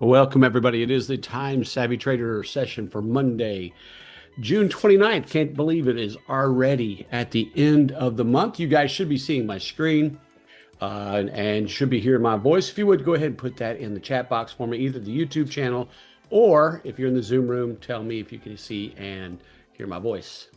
Welcome, everybody. It is the Time Savvy Trader session for Monday, June 29th. Can't believe it is already at the end of the month. You guys should be seeing my screen and should be hearing my voice. If you would, go ahead and put that in the chat box for me, either the YouTube channel or if you're in the Zoom room, tell me if you can see and hear my voice.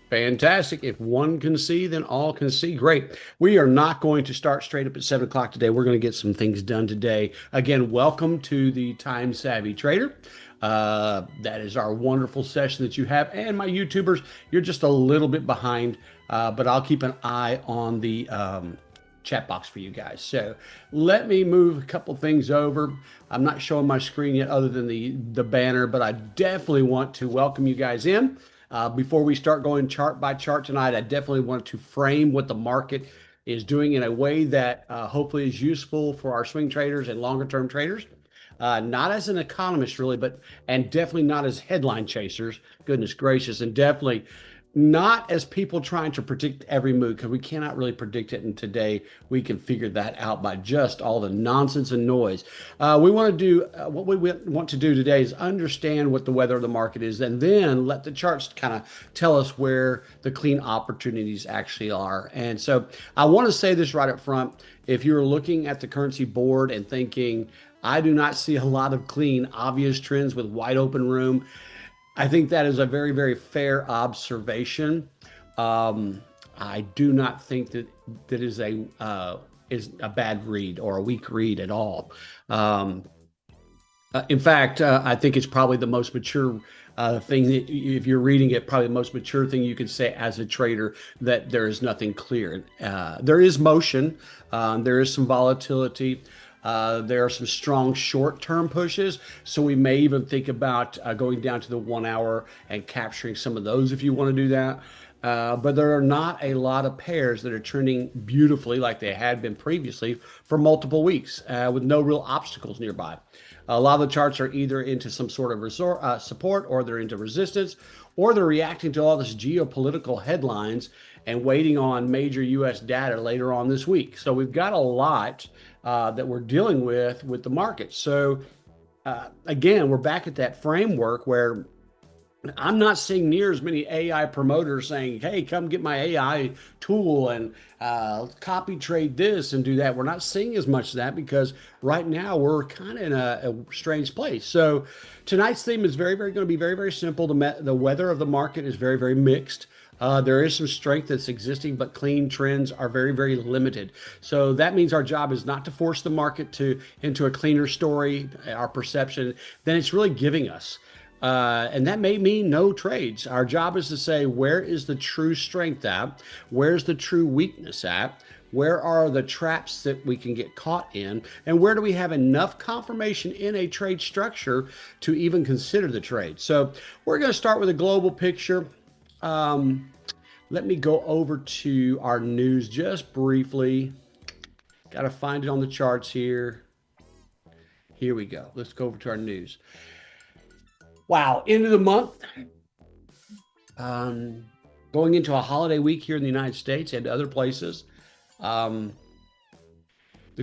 Fantastic. If one can see, then all can see. Great. We are not going to start straight up at 7 o'clock today. We're going to get some things done today. Again, welcome to the Time Savvy Trader. That is our wonderful session that you have. And my YouTubers, you're just a little bit behind, but I'll keep an eye on the chat box for you guys. So let me move a couple things over. I'm not showing my screen yet other than the banner, but I definitely want to welcome you guys in. Before we start going chart by chart tonight, I definitely want to frame what the market is doing in a way that hopefully is useful for our swing traders and longer term traders. Not as an economist really, and definitely not as headline chasers, goodness gracious, and definitely not as people trying to predict every move, because we cannot really predict it. And today we can figure that out by just all the nonsense and noise. We want to do what we want to do today is understand what the weather of the market is, and then let the charts kind of tell us where the clean opportunities actually are. And so I want to say this right up front. If you're looking at the currency board and thinking, I do not see a lot of clean, obvious trends with wide open room, I think that is a very, very fair observation. I do not think that is a bad read or a weak read at all. In fact, I think it's probably the most mature thing that if you're reading it, probably the most mature thing you can say as a trader, that there is nothing clear. There is motion, there is some volatility. There are some strong short-term pushes, so we may even think about going down to the 1 hour and capturing some of those if you want to do that. But there are not a lot of pairs that are trending beautifully like they had been previously for multiple weeks with no real obstacles nearby. A lot of the charts are either into some sort of support, or they're into resistance, or they're reacting to all this geopolitical headlines and waiting on major U.S. data later on this week. So we've got a lot that we're dealing with the market. So again, we're back at that framework where I'm not seeing near as many AI promoters saying, hey, come get my AI tool and copy trade this and do that. We're not seeing as much of that because right now we're kind of in a strange place. So tonight's theme is going to be very, very simple. The weather of the market is very, very mixed. There is some strength that's existing, but clean trends are very, very limited. So that means our job is not to force the market into a cleaner story, our perception, than it's really giving us. And that may mean no trades. Our job is to say, where is the true strength at? Where's the true weakness at? Where are the traps that we can get caught in? And where do we have enough confirmation in a trade structure to even consider the trade? So we're going to start with a global picture. Let me go over to our news just briefly. Got to find it on the charts here. Here we go. Let's go over to our news. Wow, end of the month. Going into a holiday week here in the United States and other places. The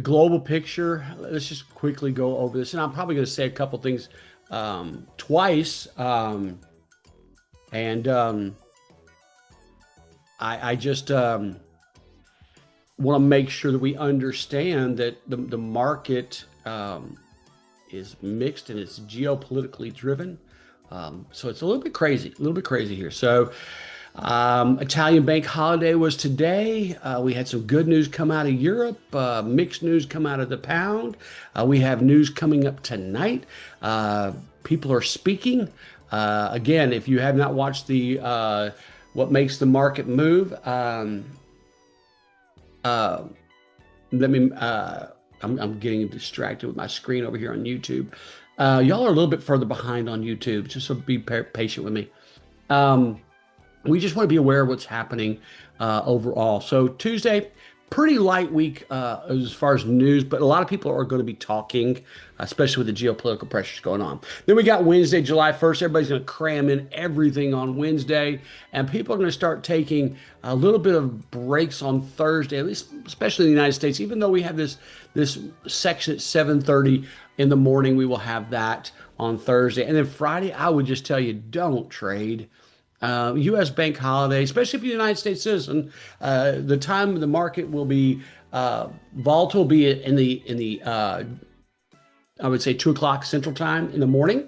global picture, let's just quickly go over this. And I'm probably going to say a couple things twice. I just want to make sure that we understand that the market is mixed and it's geopolitically driven. So it's a little bit crazy here. So Italian bank holiday was today. We had some good news come out of Europe, mixed news come out of the pound. We have news coming up tonight. People are speaking. Again, if you have not watched the what makes the market move, I'm getting distracted with my screen over here on YouTube. Y'all are a little bit further behind on YouTube, just so be patient with me. We just want to be aware of what's happening overall. So Tuesday, pretty light week as far as news, but a lot of people are going to be talking, especially with the geopolitical pressures going on. Then we got Wednesday, July 1st. Everybody's going to cram in everything on Wednesday, and people are going to start taking a little bit of breaks on Thursday, at least, especially in the United States. Even though we have this section at 7:30 in the morning, we will have that on Thursday, and then Friday. I would just tell you, don't trade. U.S. bank holiday, especially if you're a United States citizen, the time the market will be volatile, be it in the I would say 2 o'clock Central Time in the morning.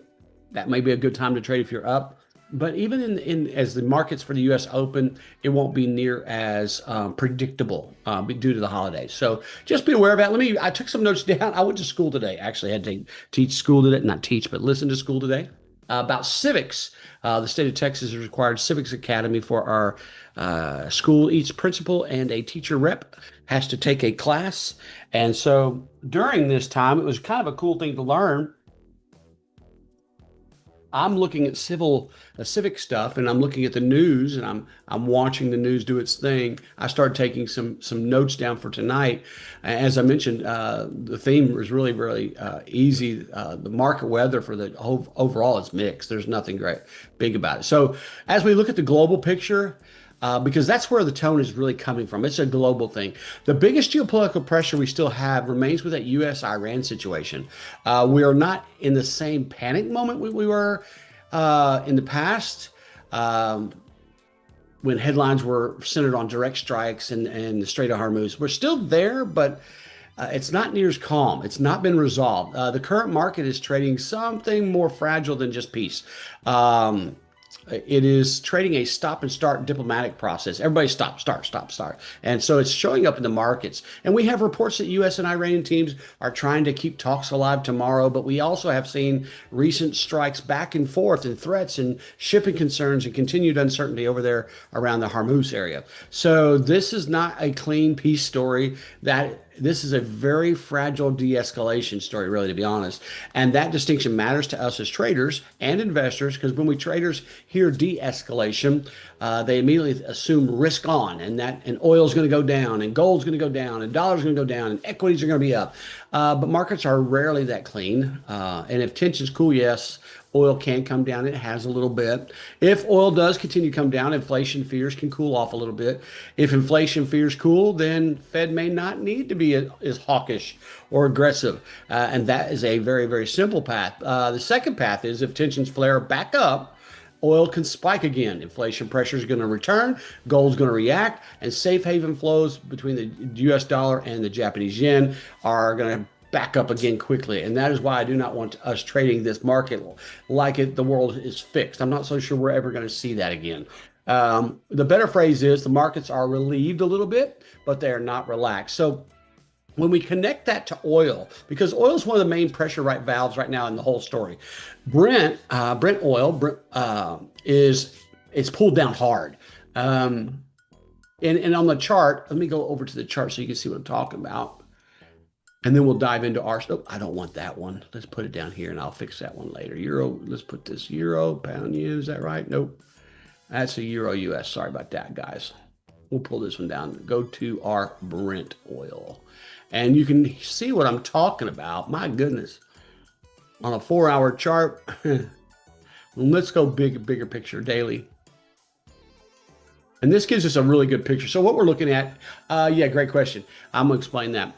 That may be a good time to trade if you're up. But even in as the markets for the U.S. open, it won't be near as predictable due to the holidays. So just be aware of that. I took some notes down. I went to school today. Actually, I had to teach school today, not teach, but listen to school today about civics. The state of Texas has required Civics Academy for our school. Each principal and a teacher rep has to take a class. And so during this time, it was kind of a cool thing to learn. I'm looking at civic stuff, and I'm looking at the news, and I'm watching the news do its thing. I started taking some notes down for tonight. As I mentioned, the theme was really easy. The market weather for the overall is mixed. There's nothing great big about it. So as we look at the global picture, because that's where the tone is really coming from. It's a global thing. The biggest geopolitical pressure we still have remains with that U.S.-Iran situation. We are not in the same panic moment we were in the past when headlines were centered on direct strikes and the Strait of Hormuz. We're still there, but it's not near as calm. It's not been resolved. The current market is trading something more fragile than just peace. It is trading a stop and start diplomatic process. Everybody stop, start, stop, start. And so it's showing up in the markets. And we have reports that U.S. and Iranian teams are trying to keep talks alive tomorrow. But we also have seen recent strikes back and forth and threats and shipping concerns and continued uncertainty over there around the Hormuz area. So this is not a clean peace story. This is a very fragile de-escalation story, really, to be honest. And that distinction matters to us as traders and investors, because when we traders hear de-escalation, they immediately assume risk on, and oil's going to go down, and gold's going to go down, and dollar's going to go down, and equities are going to be up. But markets are rarely that clean. And if tensions cool, yes, oil can come down. It has a little bit. If oil does continue to come down, inflation fears can cool off a little bit. If inflation fears cool, then Fed may not need to be as hawkish or aggressive. And that is a very simple path. The second path is if tensions flare back up, oil can spike again. Inflation pressure is going to return, gold's going to react, and safe haven flows between the US dollar and the Japanese yen are going to back up again quickly. And that is why I do not want us trading this market like the world is fixed. I'm not so sure we're ever going to see that again. The better phrase is the markets are relieved a little bit, but they are not relaxed. So when we connect that to oil, because oil is one of the main pressure valves right now in the whole story. Brent oil is pulled down hard. And on the chart, let me go over to the chart so you can see what I'm talking about. And then we'll dive into our, I don't want that one. Let's put it down here and I'll fix that one later. Euro, let's put this euro, pound, yen, is that right? Nope. That's a euro US. Sorry about that, guys. We'll pull this one down. Go to our Brent oil. And you can see what I'm talking about. My goodness. On a 4-hour chart. Let's go bigger picture daily. And this gives us a really good picture. So what we're looking at, yeah, great question. I'm going to explain that.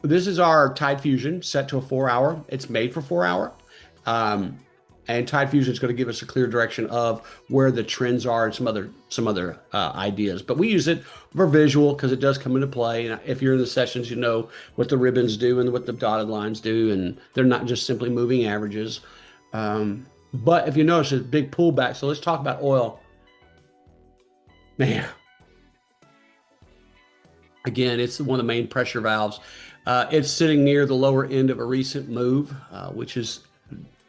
This is our Tide Fusion set to a 4-hour. It's made for 4-hour. And Tide Fusion is going to give us a clear direction of where the trends are and some other ideas. But we use it for visual because it does come into play. And if you're in the sessions, you know what the ribbons do and what the dotted lines do, and they're not just simply moving averages. But if you notice, there's a big pullback. So let's talk about oil. Man. Again, it's one of the main pressure valves. It's sitting near the lower end of a recent move, which is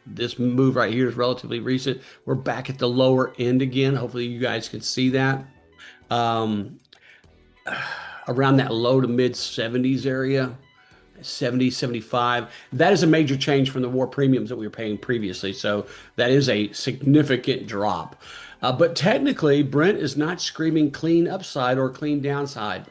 this move right here is relatively recent. We're back at the lower end again. Hopefully you guys can see that. Around that low to mid 70s area, 70, 75. That is a major change from the war premiums that we were paying previously. So that is a significant drop. But technically, Brent is not screaming clean upside or clean downside.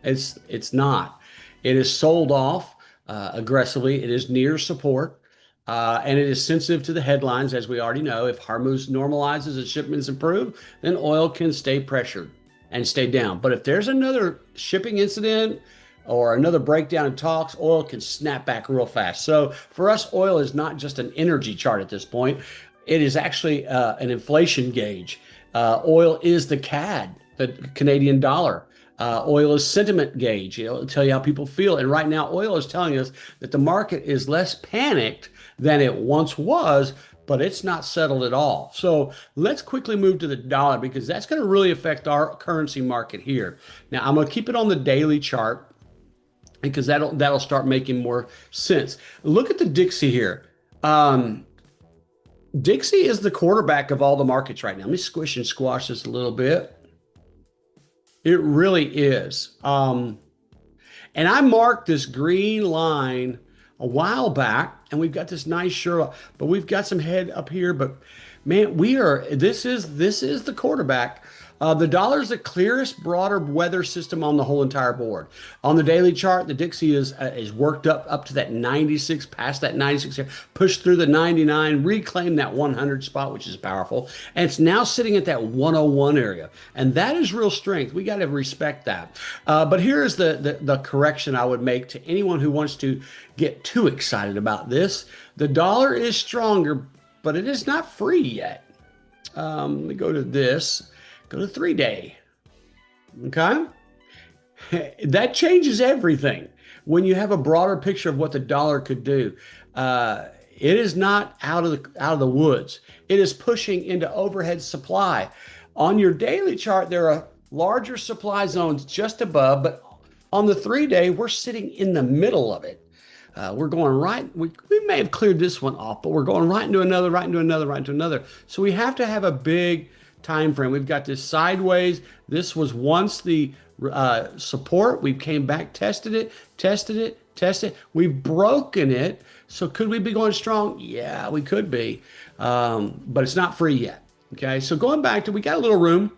It's not. It is sold off aggressively. It is near support. And it is sensitive to the headlines, as we already know. If Hormuz normalizes and shipments improve, then oil can stay pressured and stay down. But if there's another shipping incident or another breakdown in talks, oil can snap back real fast. So for us, oil is not just an energy chart at this point. It is actually an inflation gauge. Oil is the CAD, the Canadian dollar. Oil is sentiment gauge. It'll tell you how people feel. And right now, oil is telling us that the market is less panicked than it once was, but it's not settled at all. So let's quickly move to the dollar because that's going to really affect our currency market here. Now, I'm going to keep it on the daily chart because that'll start making more sense. Look at the Dixie here. Dixie is the quarterback of all the markets right now. Let me squish and squash this a little bit. It really is. And I marked this green line a while back, and we've got this nice shirt, but we've got some head up here. But man, this is the quarterback. The dollar is the clearest, broader weather system on the whole entire board. On the daily chart, the Dixie is worked up to that 96, past that 96 here, pushed through the 99, reclaimed that 100 spot, which is powerful. And it's now sitting at that 101 area. And that is real strength. We got to respect that. But here's the correction I would make to anyone who wants to get too excited about this. The dollar is stronger, but it is not free yet. Let me go to this. Go to 3-day. Okay. That changes everything. When you have a broader picture of what the dollar could do, it is not out of the woods. It is pushing into overhead supply. On your daily chart, there are larger supply zones just above, but on the 3-day, we're sitting in the middle of it. We're going right. We may have cleared this one off, but we're going right into another, right into another, right into another. So we have to have a big time frame. We've got this sideways. This was once the support. We came back, tested it. We've broken it. So could we be going strong? Yeah, we could be, but it's not free yet. Okay, so going back to, we got a little room,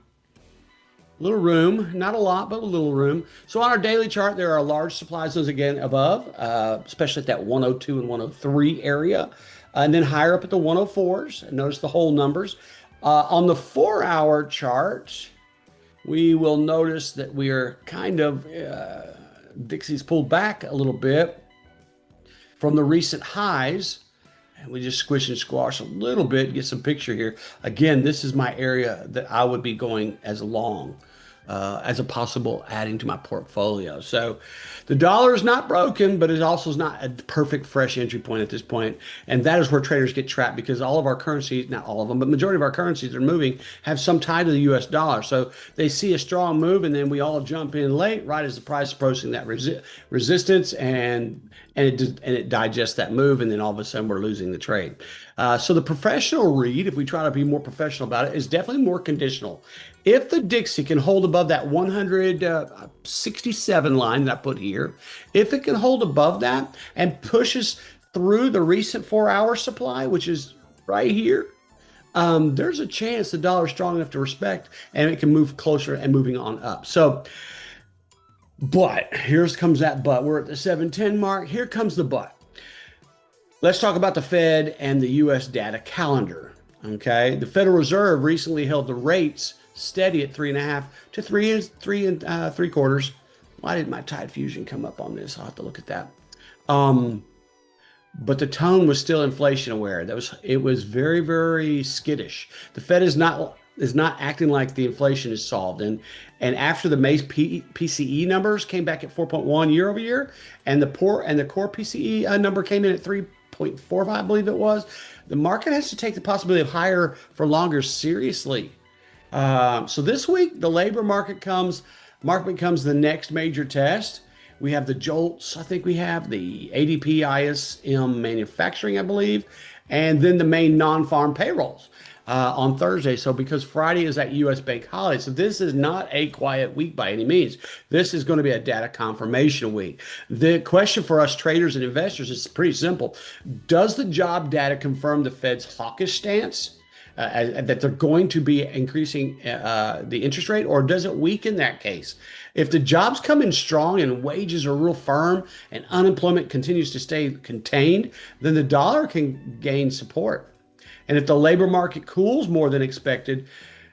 not a lot, but a little room. So on our daily chart, there are large supply zones again above, especially at that 102 and 103 area, and then higher up at the 104s. Notice the whole numbers. On the 4-hour chart, we will notice that we are kind of, Dixie's pulled back a little bit from the recent highs. And we just squish and squash a little bit, get some picture here. Again, this is my area that I would be going as long. As a possible adding to my portfolio. So the dollar is not broken, but it also is not a perfect fresh entry point at this point. And that is where traders get trapped because all of our currencies, not all of them, but majority of our currencies that are moving have some tie to the US dollar. So they see a strong move and then we all jump in late, right as the price is approaching that resistance and it digests that move. And then all of a sudden we're losing the trade. So the professional read, if we try to be more professional about it, is definitely more conditional. If the Dixie can hold above that 167 line that I put here, if it can hold above that and pushes through the recent 4-hour supply, which is right here, there's a chance the dollar is strong enough to respect and it can move closer and moving on up. So, but here comes that but. We're at the 710 mark. Here comes the but. Let's talk about the Fed and the U.S. data calendar. Okay, the Federal Reserve recently held the rates steady at 3.5 to 3.75. Why did my Tide Fusion come up on this? I'll have to look at that. But the tone was still inflation aware. It was very, very skittish. The Fed is not acting like the inflation is solved. And after the May PCE numbers came back at 4.1 year over year, and the core PCE number came in at 3.45, I believe it was. The market has to take the possibility of higher for longer seriously. So this week, the labor market becomes the next major test. We have the JOLTS. I think we have the ADP ISM manufacturing, I believe, and then the main non-farm payrolls on Thursday. So because Friday is that U.S. bank holiday, so this is not a quiet week by any means. This is going to be a data confirmation week. The question for us traders and investors is pretty simple. Does the job data confirm the Fed's hawkish stance? that they're going to be increasing the interest rate, or does it weaken that case? If the jobs come in strong and wages are real firm and unemployment continues to stay contained, then the dollar can gain support. And if the labor market cools more than expected,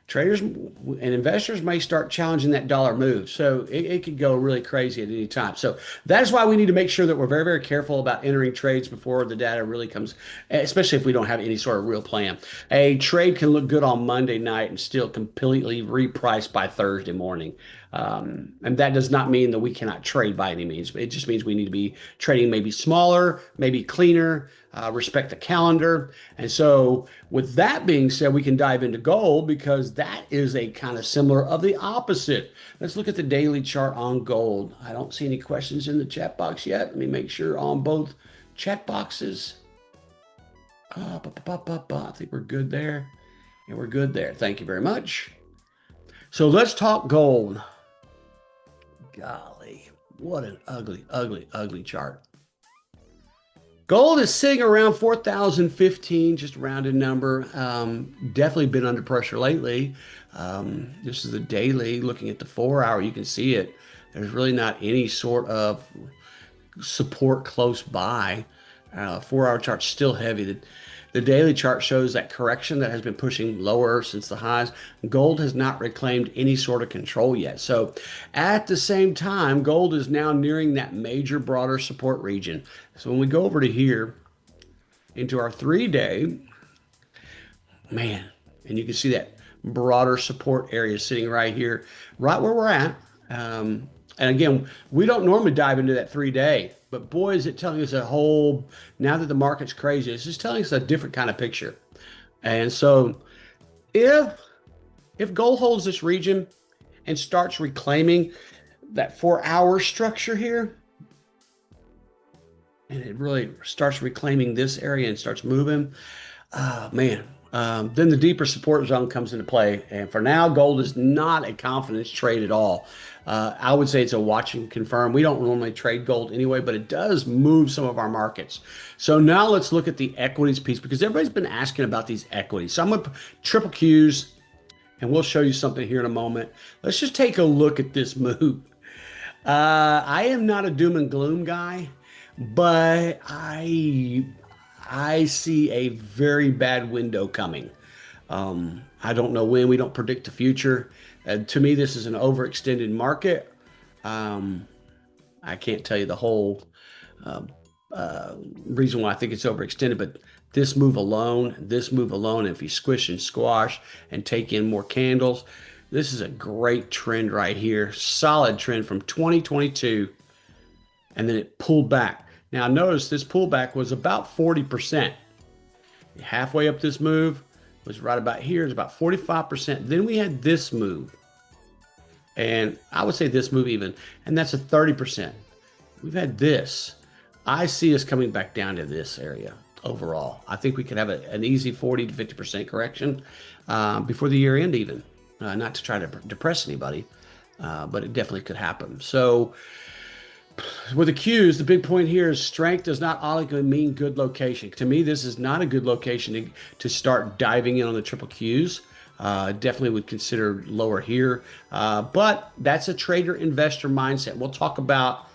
traders and investors may start challenging that dollar move. So it could go really crazy at any time. So that's why we need to make sure that we're very, very careful about entering trades before the data really comes, especially if we don't have any sort of real plan. A trade can look good on Monday night and still completely repriced by Thursday morning. And that does not mean that we cannot trade by any means. It just means we need to be trading maybe smaller, maybe cleaner, respect the calendar. And so with that being said, we can dive into gold because that is a kind of similar of the opposite. Let's look at the daily chart on gold. I don't see any questions in the chat box yet. Let me make sure on both chat boxes. I think we're good there. And we're good there. Thank you very much. So let's talk gold. Golly, what an ugly, ugly, ugly chart. Gold is sitting around 4,015, just a rounded number. Definitely been under pressure lately. This is the daily. Looking at the 4 hour, you can see it. There's really not any sort of support close by. 4 hour chart's still heavy. The daily chart shows that correction that has been pushing lower since the highs. Gold has not reclaimed any sort of control yet. So at the same time, gold is now nearing that major broader support region. So when we go over to here into our 3-day, man, and you can see that broader support area sitting right here, right where we're at. And again, we don't normally dive into that 3-day, but boy, is it telling us a whole, now that the market's crazy, it's just telling us a different kind of picture. And so if gold holds this region and starts reclaiming that 4 hour structure here, and it really starts reclaiming this area and starts moving, then the deeper support zone comes into play. And for now, gold is not a confidence trade at all. I would say it's a watch and confirm. We don't normally trade gold anyway, but it does move some of our markets. So now let's look at the equities piece because everybody's been asking about these equities. So I'm going to triple Qs and we'll show you something here in a moment. Let's just take a look at this move. I am not a doom and gloom guy, but I see a very bad window coming. I don't know when. We don't predict the future. To me, this is an overextended market. I can't tell you the whole reason why I think it's overextended, but this move alone, if you squish and squash and take in more candles, this is a great trend right here. Solid trend from 2022, and then it pulled back. Now notice this pullback was about 40%. Halfway up this move was right about here. It's about 45%. Then we had this move. And I would say this move even, and that's a 30%. We've had this. I see us coming back down to this area overall. I think we could have an easy 40 to 50% correction before the year end even. Not to try to depress anybody, but it definitely could happen. So with the Qs, the big point here is strength does not automatically mean good location. To me, this is not a good location to start diving in on the triple Qs. Definitely would consider lower here, but that's a trader investor mindset. We'll talk about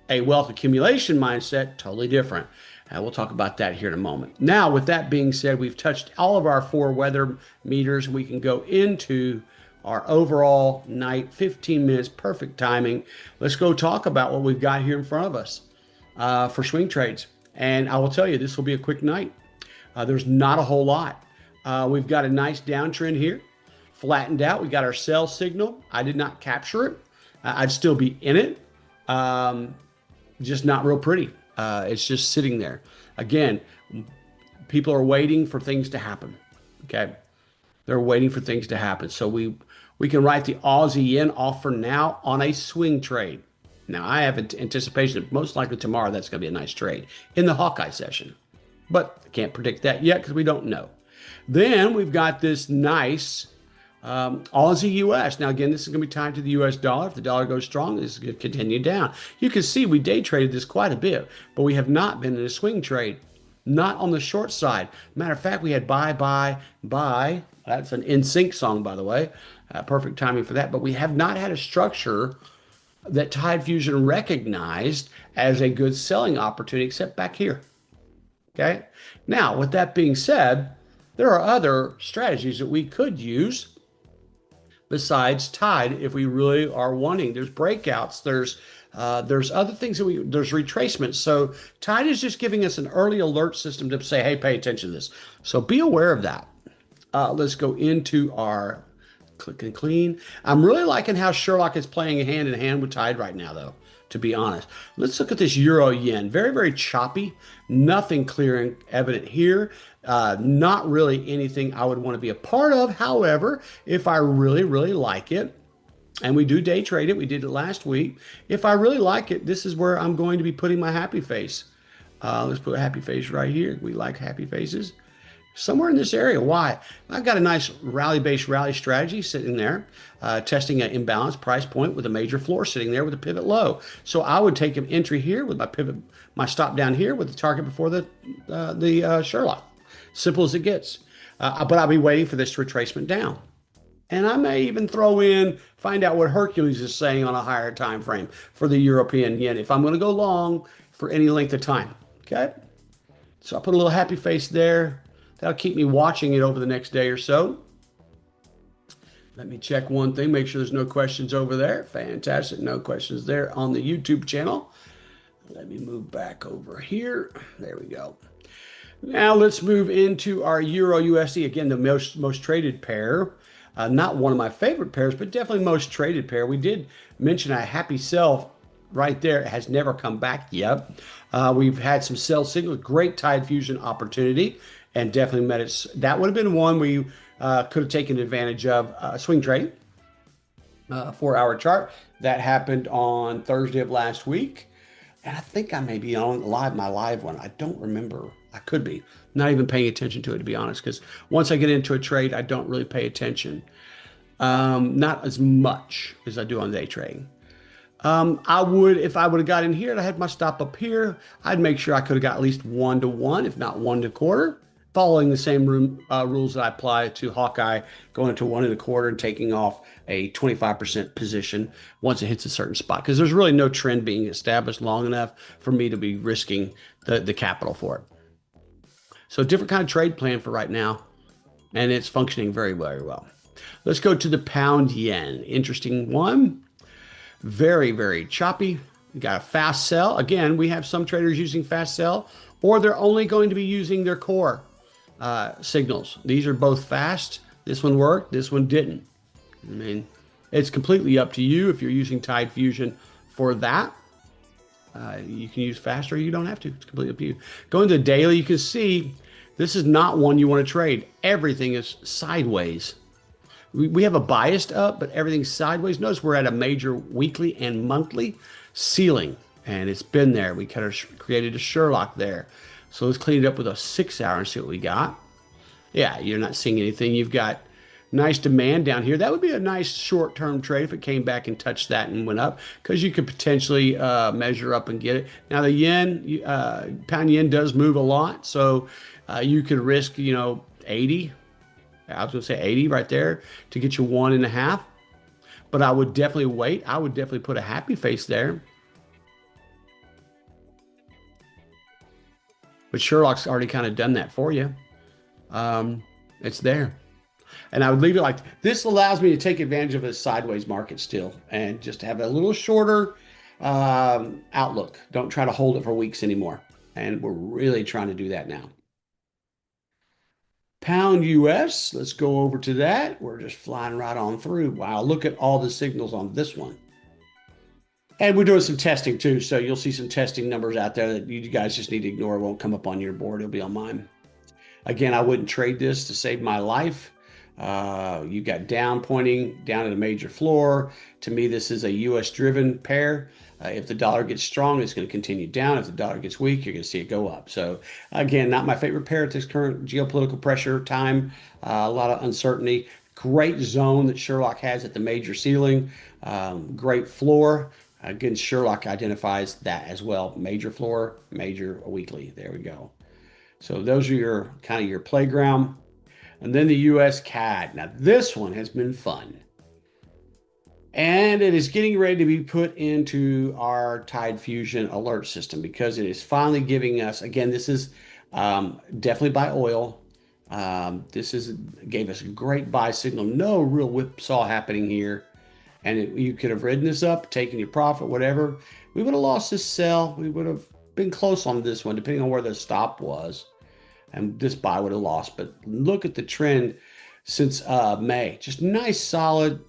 a wealth accumulation mindset, totally different. We'll talk about that here in a moment. Now, with that being said, we've touched all of our 4 weather meters. We can go into our overall night, 15 minutes, perfect timing. Let's go talk about what we've got here in front of us for swing trades. And I will tell you, this will be a quick night. There's not a whole lot. We've got a nice downtrend here, flattened out. We got our sell signal. I did not capture it. I'd still be in it. Just not real pretty. It's just sitting there. Again, people are waiting for things to happen. Okay. They're waiting for things to happen. So we can write the Aussie yen off for now on a swing trade. Now, I have anticipation that most likely tomorrow that's going to be a nice trade in the Hawkeye session. But I can't predict that yet because we don't know. Then we've got this nice Aussie US. Now, again, this is going to be tied to the US dollar. If the dollar goes strong, this is going to continue down. You can see we day traded this quite a bit, but we have not been in a swing trade. not on the short side. Matter of fact, we had buy, buy, buy. That's an NSYNC song, by the way. Perfect timing for that. But we have not had a structure that Tide Fusion recognized as a good selling opportunity, except back here. Okay. Now, with that being said, there are other strategies that we could use besides Tide if we really are wanting. There's breakouts. There's other things there's retracements. So Tide is just giving us an early alert system to say, hey, pay attention to this. So be aware of that. Let's go into our click and clean. I'm really liking how Sherlock is playing hand in hand with Tide right now, though, to be honest. Let's look at this Euro Yen. Very, very choppy. Nothing clear and evident here. Not really anything I would want to be a part of. However, if I really, really like it, and we do day trade it, we did it last week. If I really like it, this is where I'm going to be putting my happy face. Let's put a happy face right here. We like happy faces. Somewhere in this area. Why? I've got a nice rally-based rally strategy sitting there, testing an imbalanced price point with a major floor sitting there with a pivot low. So I would take an entry here with my pivot, my stop down here with the target before the Sherlock. Simple as it gets. But I'll be waiting for this retracement down. And I may even throw in, find out what Hercules is saying on a higher time frame for the European yen if I'm going to go long for any length of time. Okay? So I'll put a little happy face there. That'll keep me watching it over the next day or so. Let me check one thing, make sure there's no questions over there. Fantastic, no questions there on the YouTube channel. Let me move back over here. There we go. Now let's move into our Euro USD. Again, the most traded pair. Not one of my favorite pairs, but definitely most traded pair. We did mention a happy sell right there. It has never come back yet. We've had some sell signals, great Tide Fusion opportunity, and definitely met it. That would have been one we could have taken advantage of. Swing trade, 4-hour chart. That happened on Thursday of last week. And I think I may be on my live one. I don't remember. I could be. Not even paying attention to it, to be honest, because once I get into a trade, I don't really pay attention. Not as much as I do on day trading. I would, if I would have got in here and I had my stop up here, I'd make sure I could have got at least 1 to 1, if not 1 to quarter, following the same rules that I apply to Hawkeye, going into 1 1/4 and taking off a 25% position once it hits a certain spot. Because there's really no trend being established long enough for me to be risking the capital for it. So different kind of trade plan for right now, and it's functioning very, very well. Let's go to the pound yen. Interesting one. Very, very choppy. We got a fast sell. Again, we have some traders using fast sell, or they're only going to be using their core signals. These are both fast. This one worked. This one didn't. I mean, it's completely up to you if you're using Tide Fusion for that. You can use fast or you don't have to. It's completely up to you. Going to the daily, you can see this is not one you want to trade. Everything is sideways. We have a biased up, but everything's sideways. Notice we're at a major weekly and monthly ceiling, and it's been there. We kind of created a Sherlock there. So let's clean it up with a 6-hour and see what we got. Yeah, you're not seeing anything. You've got nice demand down here. That would be a nice short-term trade if it came back and touched that and went up, because you could potentially measure up and get it. Now the yen, pound yen does move a lot, so you could risk, 80. I was going to say 80 right there to get you 1.5. But I would definitely wait. I would definitely put a happy face there. But Sherlock's already kind of done that for you. It's there. And I would leave it like this. Allows me to take advantage of a sideways market still and just have a little shorter outlook. Don't try to hold it for weeks anymore. And we're really trying to do that now. Pound US, let's go over to that. We're just flying right on through. Wow, look at all the signals on this one. And we're doing some testing too, so you'll see some testing numbers out there that you guys just need to ignore. It won't come up on your board. It'll be on mine. Again, I wouldn't trade this to save my life. You got down pointing down at a major floor. To me, this is a US driven pair. If the dollar gets strong, it's going to continue down. If the dollar gets weak, you're going to see it go up. So again, not my favorite pair at this current geopolitical pressure time. A lot of uncertainty. Great zone that Sherlock has at the major ceiling. Great floor. Again, Sherlock identifies that as well. Major floor, major weekly. There we go. So those are your kind of your playground. And then the US CAD. Now this one has been fun. And it is getting ready to be put into our Tide Fusion alert system because it is finally giving us, again, this is definitely by oil. This is gave us a great buy signal. No real whipsaw happening here. And you could have ridden this up, taken your profit, whatever. We would have lost this sell. We would have been close on this one, depending on where the stop was. And this buy would have lost. But look at the trend since May. Just nice, solid,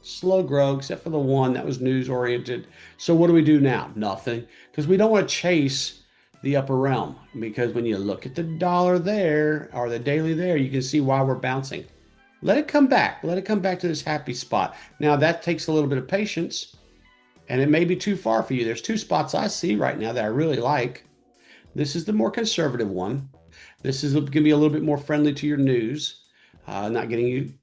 slow grow, except for the one that was news oriented. So what do we do now? Nothing, because we don't want to chase the upper realm. Because when you look at the dollar there or the daily there, you can see why we're bouncing. Let it come back. Let it come back to this happy spot. Now that takes a little bit of patience, and it may be too far for you. There's two spots I see right now that I really like. This is the more conservative one. This is going to be a little bit more friendly to your news, not getting you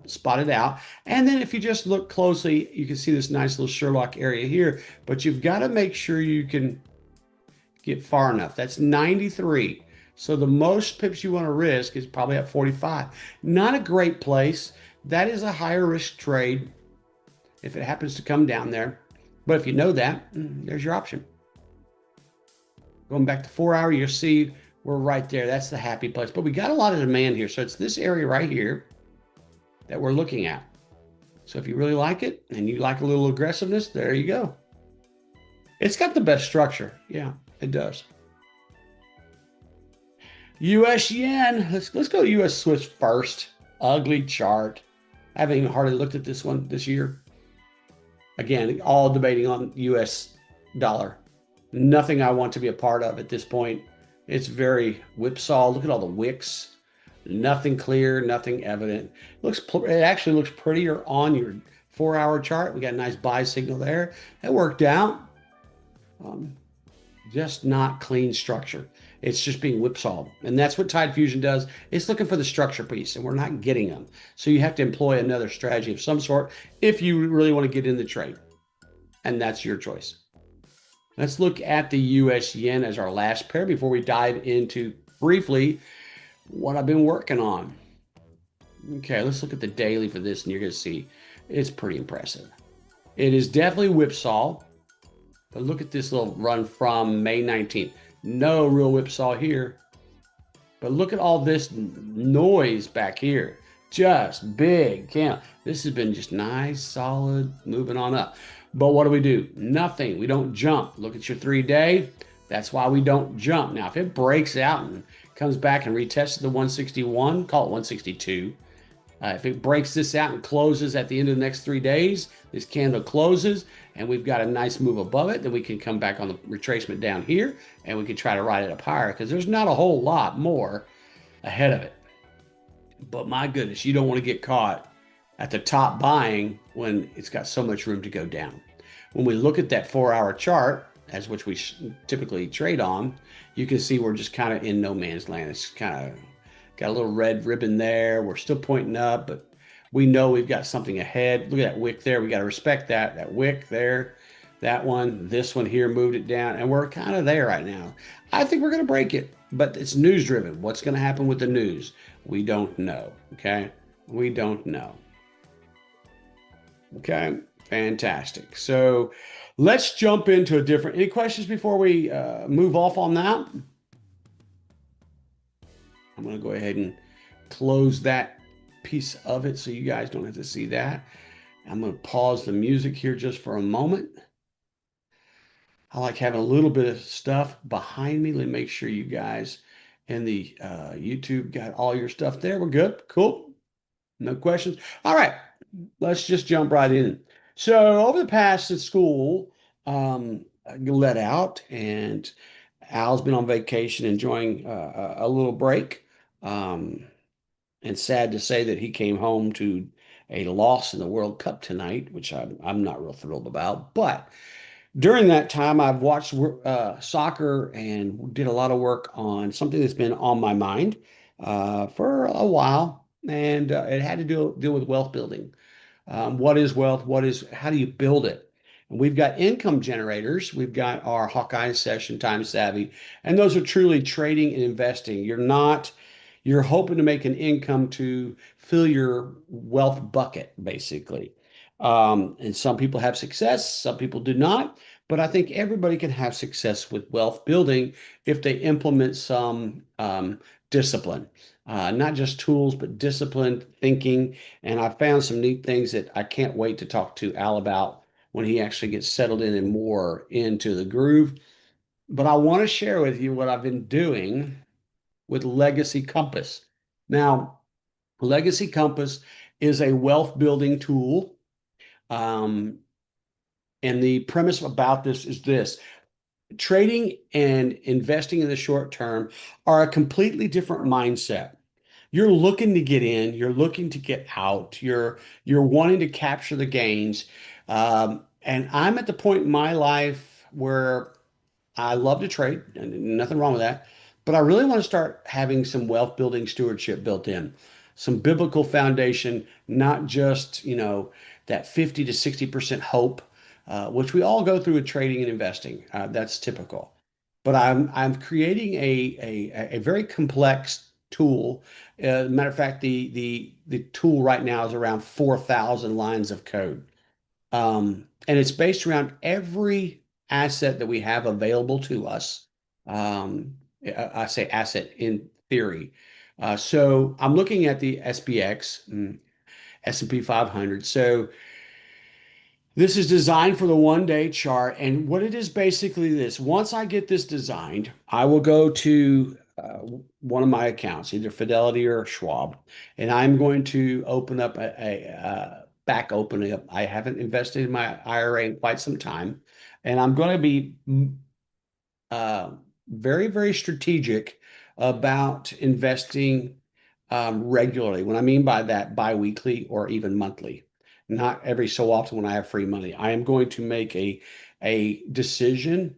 spotted out. And then if you just look closely, you can see this nice little Sherlock area here, but you've got to make sure you can get far enough. That's 93. So the most pips you want to risk is probably at 45. Not a great place. That is a higher risk trade if it happens to come down there. But if you know that, there's your option. Going back to 4 hour, you'll see we're right there. That's the happy place. But we got a lot of demand here. So it's this area right here that we're looking at. So if you really like it and you like a little aggressiveness, there you go. It's got the best structure. Yeah, it does. US yen. Let's go US Swiss first. Ugly chart. I haven't even hardly looked at this one this year. Again, all debating on US dollar. Nothing I want to be a part of at this point. It's very whipsaw. Look at all the wicks. Nothing clear, nothing evident. It actually looks prettier on your 4 hour chart. We got a nice buy signal there. That worked out. Just not clean structure. It's just being whipsawed. And that's what Tide Fusion does. It's looking for the structure piece, and we're not getting them. So you have to employ another strategy of some sort if you really want to get in the trade. And that's your choice. Let's look at the US yen as our last pair before we dive into briefly what I've been working on. Okay, let's look at the daily for this, and you're going to see it's pretty impressive. It is definitely whipsaw, but look at this little run from May 19th. No real whipsaw here, but look at all this noise back here. Just big count. This has been just nice, solid, moving on up. But what do? Nothing. We don't jump. Look at your 3-day. That's why we don't jump. Now, if it breaks out and comes back and retests the 161, call it 162. If it breaks this out and closes at the end of the next 3 days, this candle closes and we've got a nice move above it, then we can come back on the retracement down here and we can try to ride it up higher because there's not a whole lot more ahead of it. But my goodness, you don't want to get caught at the top buying when it's got so much room to go down. When we look at that 4 hour chart, as which we typically trade on, you can see we're just kind of in no man's land. It's kind of got a little red ribbon there. We're still pointing up, but we know we've got something ahead. Look at that wick there. We got to respect that. That wick there, that one, this one here moved it down, and we're kind of there right now. I think we're going to break it, but it's news driven. What's going to happen with the news? We don't know. Okay. We don't know. Okay. Fantastic. So let's jump into a different. Any questions before we move off on that? I'm going to go ahead and close that piece of it so you guys don't have to see that. I'm going to pause the music here just for a moment. I like having a little bit of stuff behind me. Let me make sure you guys in the YouTube got all your stuff there. We're good. Cool. No questions. All right. Let's just jump right in. So over the past since school let out and Al's been on vacation enjoying a little break. And sad to say that he came home to a loss in the World Cup tonight, which I'm not real thrilled about. But during that time, I've watched soccer and did a lot of work on something that's been on my mind for a while, and it had to deal with wealth building. What is wealth? How do you build it? We've got income generators. We've got our Hawkeye Session, Time Savvy, and those are truly trading and investing. You're hoping to make an income to fill your wealth bucket, basically. And some people have success, some people do not. But I think everybody can have success with wealth building if they implement some discipline, not just tools, but disciplined thinking. And I found some neat things that I can't wait to talk to Al about when he actually gets settled in and more into the groove. But I want to share with you what I've been doing with Legacy Compass. Now, Legacy Compass is a wealth building tool. Um, and the premise about this is this: trading and investing in the short term are a completely different mindset. You're looking to get in, you're looking to get out, you're wanting to capture the gains. And I'm at the point in my life where I love to trade, and nothing wrong with that. But I really want to start having some wealth building stewardship built in, some biblical foundation, not just, that 50 to 60% hope, which we all go through with trading and investing. That's typical. But I'm creating a very complex tool. Matter of fact, the tool right now is around 4,000 lines of code. And it's based around every asset that we have available to us. I say asset in theory. So I'm looking at the SPX, S&P 500. So this is designed for the 1 day chart. And what it is basically this: once I get this designed, I will go to one of my accounts, either Fidelity or Schwab, and I'm going to open up back opening up. I haven't invested in my IRA in quite some time, and I'm going to be uh, very, very strategic about investing regularly. What I mean by that, biweekly or even monthly, not every so often when I have free money. I am going to make a decision,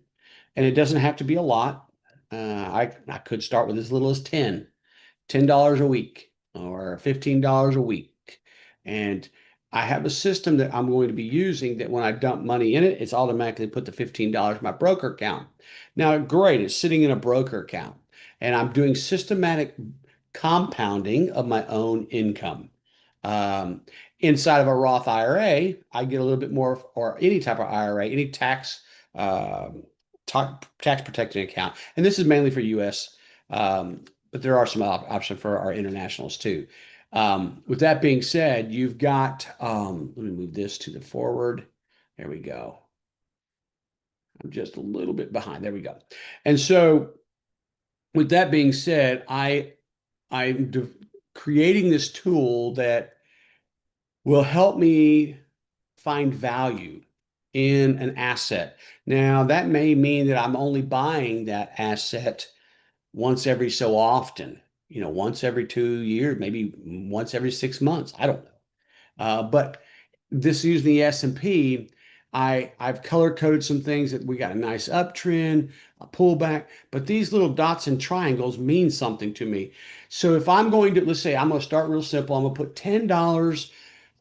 and it doesn't have to be a lot. I could start with as little as $10 a week or $15 a week. And I have a system that I'm going to be using that when I dump money in it, it's automatically put the $15 in my broker account. Now, great, it's sitting in a broker account, and I'm doing systematic compounding of my own income. Um, Inside of a Roth IRA, I get a little bit more, or any type of IRA, any um, tax protected account. And this is mainly for US, but there are some options for our internationals too. With that being said, you've got, let me move this to the forward. There we go. I'm just a little bit behind. There we go. And so with that being said, I'm creating this tool that will help me find value in an asset. Now, that may mean that I'm only buying that asset once every so often, once every 2 years, maybe once every 6 months. I don't know. But this using the S&P, I've color coded some things that we got a nice uptrend, a pullback, but these little dots and triangles mean something to me. So if I'm going to, let's say I'm going to start real simple, I'm going to put $10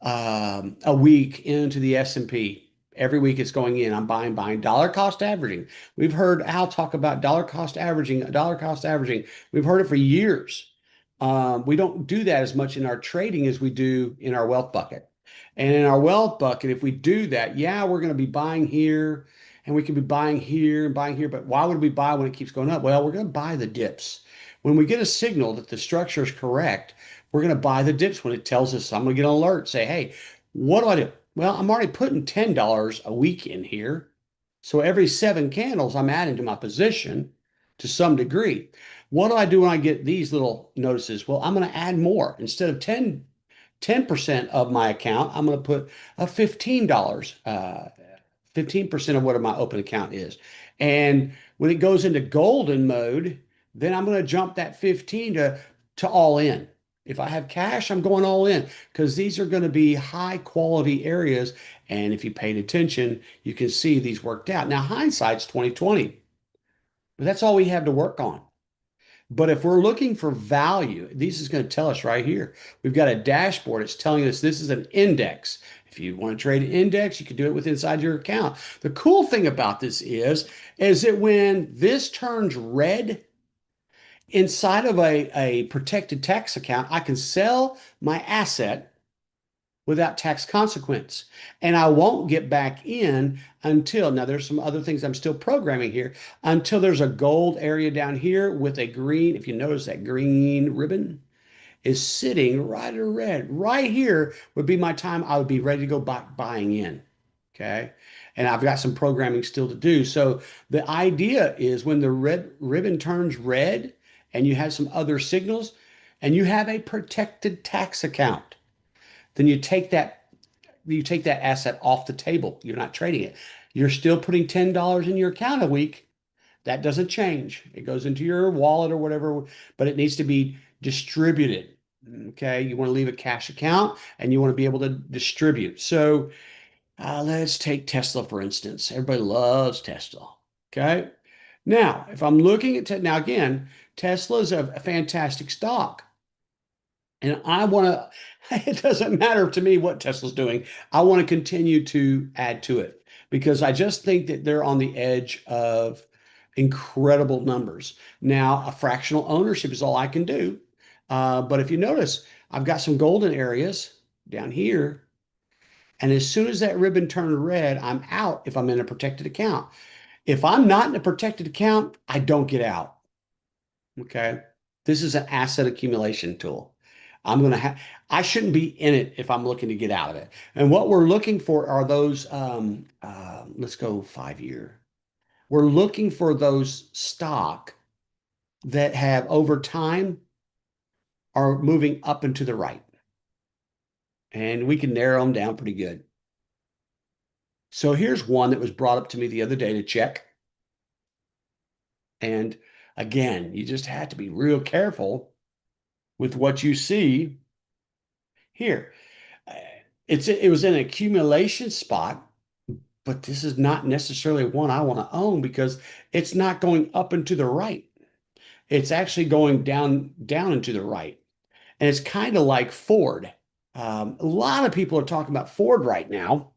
a week into the S&P. Every week it's going in. I'm buying dollar cost averaging. We've heard Al talk about dollar cost averaging, dollar cost averaging. We've heard it for years. We don't do that as much in our trading as we do in our wealth bucket. And in our wealth bucket, if we do that, yeah, we're going to be buying here and we can be buying here and buying here. But why would we buy when it keeps going up? Well, we're going to buy the dips. When we get a signal that the structure is correct, we're going to buy the dips when it tells us. I'm going to get an alert, say, hey, what do I do? Well, I'm already putting $10 a week in here. So every 7 candles, I'm adding to my position to some degree. What do I do when I get these little notices? Well, I'm going to add more. Instead of 10% of my account, I'm going to put a $15, 15% of what my open account is. And when it goes into golden mode, then I'm going to jump that 15 to all in. If I have cash, I'm going all in because these are going to be high quality areas. And if you paid attention, you can see these worked out. Now, hindsight's 2020, but that's all we have to work on. But if we're looking for value, this is going to tell us right here. We've got a dashboard. It's telling us this is an index. If you want to trade an index, you can do it with inside your account. The cool thing about this is that when this turns red inside of a protected tax account, I can sell my asset without tax consequence. And I won't get back in until, now there's some other things I'm still programming here, until there's a gold area down here with a green, if you notice that green ribbon is sitting right or red. Right here would be my time I would be ready to go buying in. Okay. And I've got some programming still to do. So the idea is when the red ribbon turns red and you have some other signals and you have a protected tax account, then you take that asset off the table. You're not trading it. You're still putting $10 in your account a week. That doesn't change. It goes into your wallet or whatever, but it needs to be distributed. Okay. You want to leave a cash account and you want to be able to distribute. So let's take Tesla, for instance. Everybody loves Tesla. Okay. Now, if I'm looking at, now again, Tesla is a fantastic stock. And I want to, it doesn't matter to me what Tesla's doing. I want to continue to add to it because I just think that they're on the edge of incredible numbers. Now, a fractional ownership is all I can do. But if you notice, I've got some golden areas down here. And as soon as that ribbon turned red, I'm out if I'm in a protected account. If I'm not in a protected account, I don't get out. Okay. This is an asset accumulation tool. I shouldn't be in it if I'm looking to get out of it. And what we're looking for are those, let's go 5 year. We're looking for those stock that have over time are moving up and to the right. And we can narrow them down pretty good. So here's one that was brought up to me the other day to check. And again, you just have to be real careful with what you see here. It was an accumulation spot, but this is not necessarily one I want to own because it's not going up and to the right. It's actually going down and to the right. And it's kind of like Ford. A lot of people are talking about Ford right now.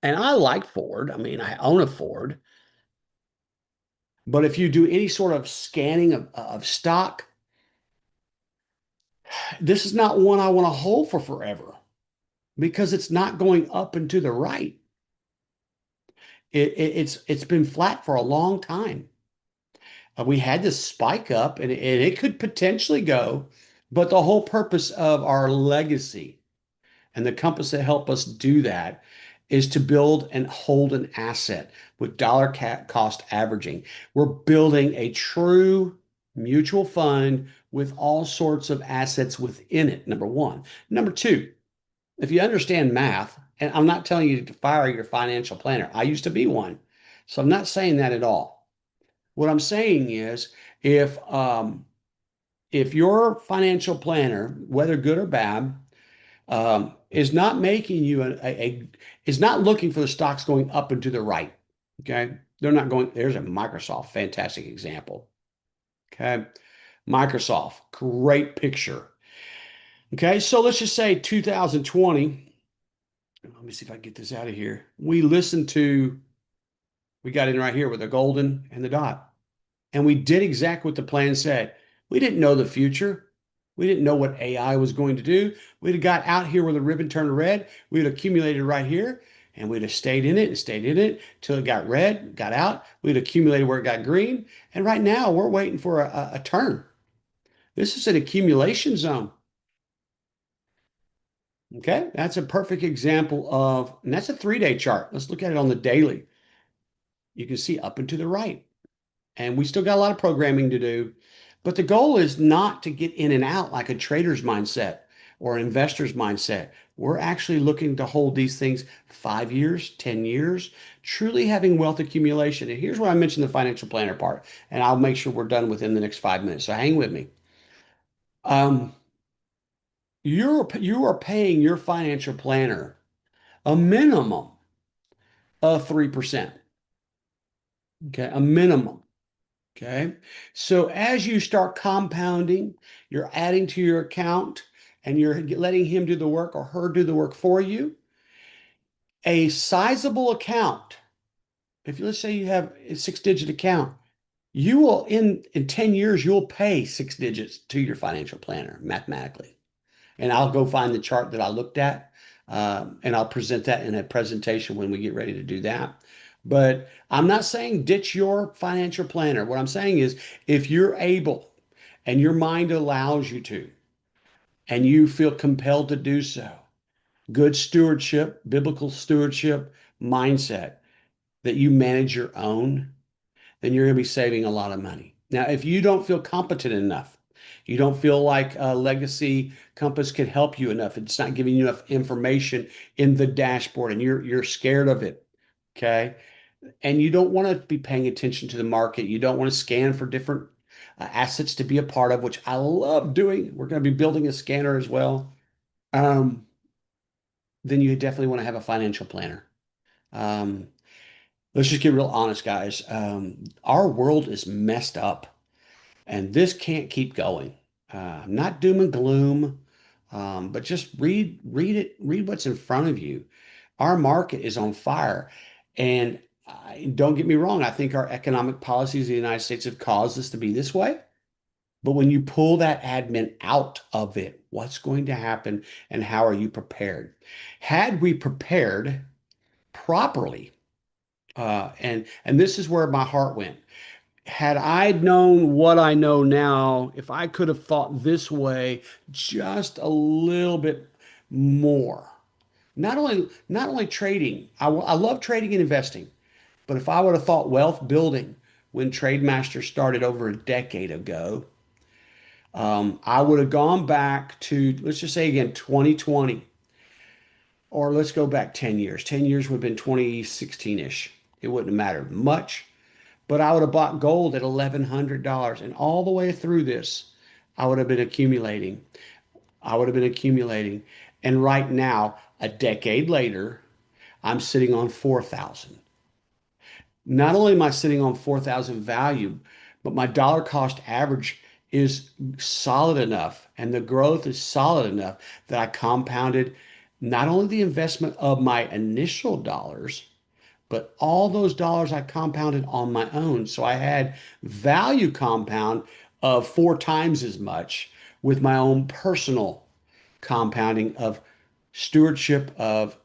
And I like Ford. I mean, I own a Ford. But if you do any sort of scanning of stock, this is not one I want to hold for forever because it's not going up and to the right. It's been flat for a long time. We had this spike up and it could potentially go, but the whole purpose of our legacy and the compass that help us do that is to build and hold an asset with dollar cost averaging. We're building a true mutual fund with all sorts of assets within it, number one. Number two, if you understand math, and I'm not telling you to fire your financial planner. I used to be one. So I'm not saying that at all. What I'm saying is if your financial planner, whether good or bad, is not making you is not looking for the stocks going up and to the right. Okay. They're not going, there's a Microsoft, fantastic example. Okay. Microsoft, great picture. Okay. So let's just say 2020. Let me see if I can get this out of here. We got in right here with the golden and the dot. And we did exactly what the plan said. We didn't know the future. We didn't know what AI was going to do. We'd have got out here where the ribbon turned red. We'd have accumulated right here and we'd have stayed in it and stayed in it till it got red, got out. We'd accumulated where it got green. And right now we're waiting for a turn. This is an accumulation zone. Okay. That's a perfect example of, and that's a 3-day chart. Let's look at it on the daily. You can see up and to the right. And we still got a lot of programming to do. But the goal is not to get in and out like a trader's mindset or an investor's mindset. We're actually looking to hold these things 5 years, 10 years, truly having wealth accumulation. And here's where I mentioned the financial planner part, and I'll make sure we're done within the next 5 minutes. So hang with me. Um, you are paying your financial planner a minimum of 3%. Okay, a minimum. Okay. So as you start compounding, you're adding to your account and you're letting him do the work or her do the work for you, a sizable account, if you let's say you have a 6-digit account, you will in 10 years, you'll pay 6 digits to your financial planner mathematically. And I'll go find the chart that I looked at, and I'll present that in a presentation when we get ready to do that. But I'm not saying ditch your financial planner. What I'm saying is if you're able and your mind allows you to, and you feel compelled to do so, good stewardship, biblical stewardship mindset, that you manage your own, then you're going to be saving a lot of money. Now, if you don't feel competent enough, you don't feel like Legacy Compass can help you enough, it's not giving you enough information in the dashboard and you're scared of it, okay? And you don't want to be paying attention to the market. You don't want to scan for different assets to be a part of, which I love doing. We're going to be building a scanner as well. Um, then you definitely want to have a financial planner. Um, let's just get real honest, guys. Our world is messed up, and this can't keep going. Not doom and gloom, but just read it, read what's in front of you. Our market is on fire, and don't get me wrong. I think our economic policies of the United States have caused us to be this way. But when you pull that admin out of it, what's going to happen, and how are you prepared? Had we prepared properly, and this is where my heart went. Had I known what I know now, if I could have thought this way just a little bit more, not only trading, I love trading and investing, but if I would have thought wealth building when TradeMaster started over a decade ago, I would have gone back to, let's just say again, 2020, or let's go back 10 years. 10 years would have been 2016-ish. It wouldn't have mattered much. But I would have bought gold at $1,100. And all the way through this, I would have been accumulating. I would have been accumulating. And right now, a decade later, I'm sitting on 4,000. Not only am I sitting on 4,000 value, but my dollar cost average is solid enough and the growth is solid enough that I compounded not only the investment of my initial dollars, but all those dollars I compounded on my own. So I had value compound of 4 times as much with my own personal compounding of stewardship of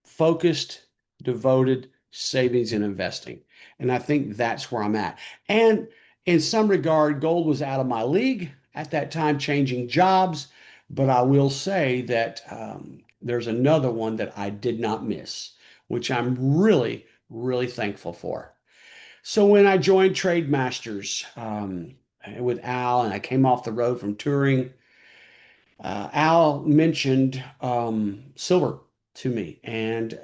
focused, devoted savings and investing. And I think that's where I'm at. And in some regard, gold was out of my league at that time, changing jobs. But I will say that there's another one that I did not miss, which I'm really, really thankful for. So when I joined Trade Masters with Al, and I came off the road from touring, Al mentioned silver to me, and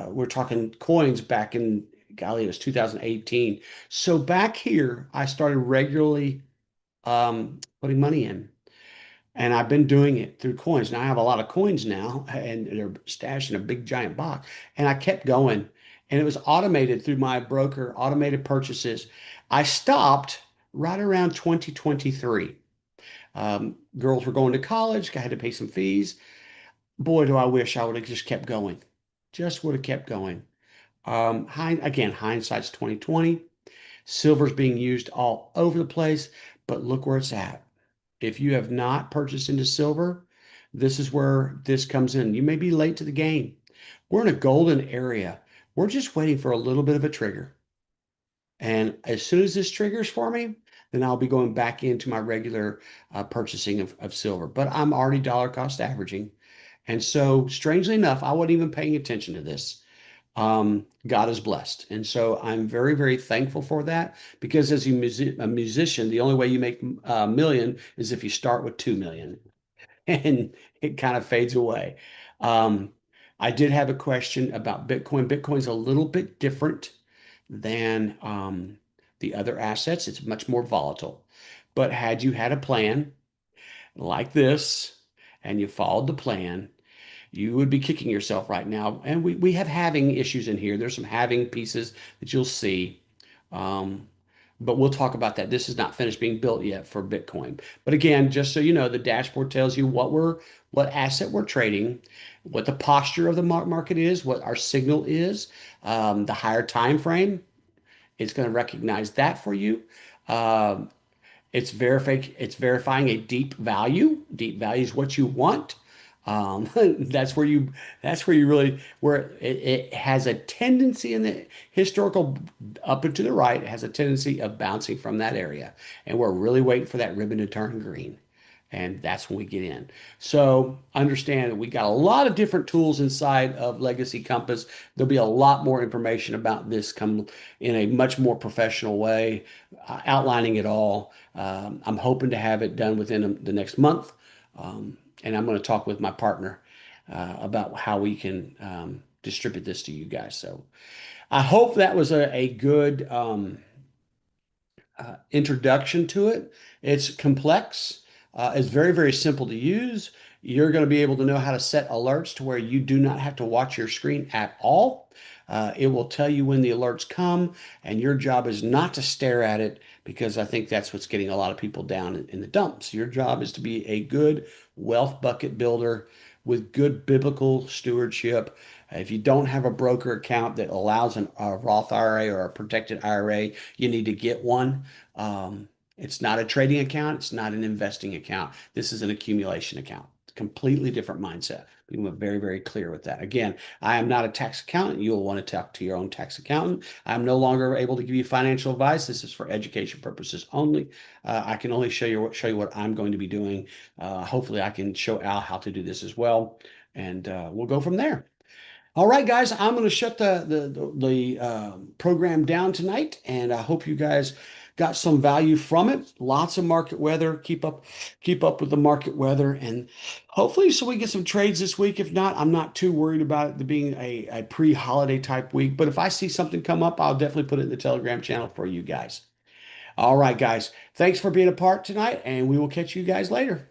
we're talking coins back in, golly, it was 2018. So back here, I started regularly putting money in, and I've been doing it through coins. Now I have a lot of coins now, and they're stashed in a big giant box, and I kept going, and it was automated through my broker, automated purchases. I stopped right around 2023. Girls were going to college. I had to pay some fees. Boy, do I wish I would have just kept going. Just would have kept going. Again, hindsight's 2020. Silver's being used all over the place, but look where it's at. If you have not purchased into silver, this is where this comes in. You may be late to the game. We're in a golden area. We're just waiting for a little bit of a trigger. And as soon as this triggers for me, then I'll be going back into my regular purchasing of silver. But I'm already dollar cost averaging. And so, strangely enough, I wasn't even paying attention to this. God is blessed. And so I'm very, very thankful for that because as a musician, the only way you make a million is if you start with 2 million and it kind of fades away. Um, I did have a question about Bitcoin. Bitcoin's a little bit different than the other assets. It's much more volatile. But had you had a plan like this and you followed the plan, you would be kicking yourself right now. And we have halving issues in here. There's some halving pieces that you'll see. Um, but we'll talk about that. This is not finished being built yet for Bitcoin. But again, just so you know, the dashboard tells you what asset we're trading, what the posture of the market is, what our signal is, the higher time frame. It's going to recognize that for you. Um, it's verifying a deep value. Deep value is what you want. That's where you really where it has a tendency in the historical up and to the right. It has a tendency of bouncing from that area, and we're really waiting for that ribbon to turn green, and that's when we get in. So understand that we got a lot of different tools inside of Legacy Compass. There'll be a lot more information about this come in a much more professional way, outlining it all. I'm hoping to have it done within the next month. And I'm going to talk with my partner about how we can distribute this to you guys. So I hope that was a good introduction to it. It's complex. It's very, very simple to use. You're going to be able to know how to set alerts to where you do not have to watch your screen at all. It will tell you when the alerts come, and your job is not to stare at it because I think that's what's getting a lot of people down in the dumps. Your job is to be a good wealth bucket builder with good biblical stewardship. If you don't have a broker account that allows a Roth IRA or a protected IRA, you need to get one. It's not a trading account. It's not an investing account. This is an accumulation account. Completely different mindset. Being very, very clear with that. Again, I am not a tax accountant. You'll want to talk to your own tax accountant. I'm no longer able to give you financial advice. This is for education purposes only. I can only show you what I'm going to be doing. Hopefully, I can show Al how to do this as well, and we'll go from there. All right, guys, I'm going to shut the program down tonight, and I hope you guys got some value from it. Lots of market weather. Keep up with the market weather, and hopefully, so we get some trades this week. If not, I'm not too worried about it being a pre-holiday type week. But if I see something come up, I'll definitely put it in the Telegram channel for you guys. All right, guys, thanks for being a part tonight, and we will catch you guys later.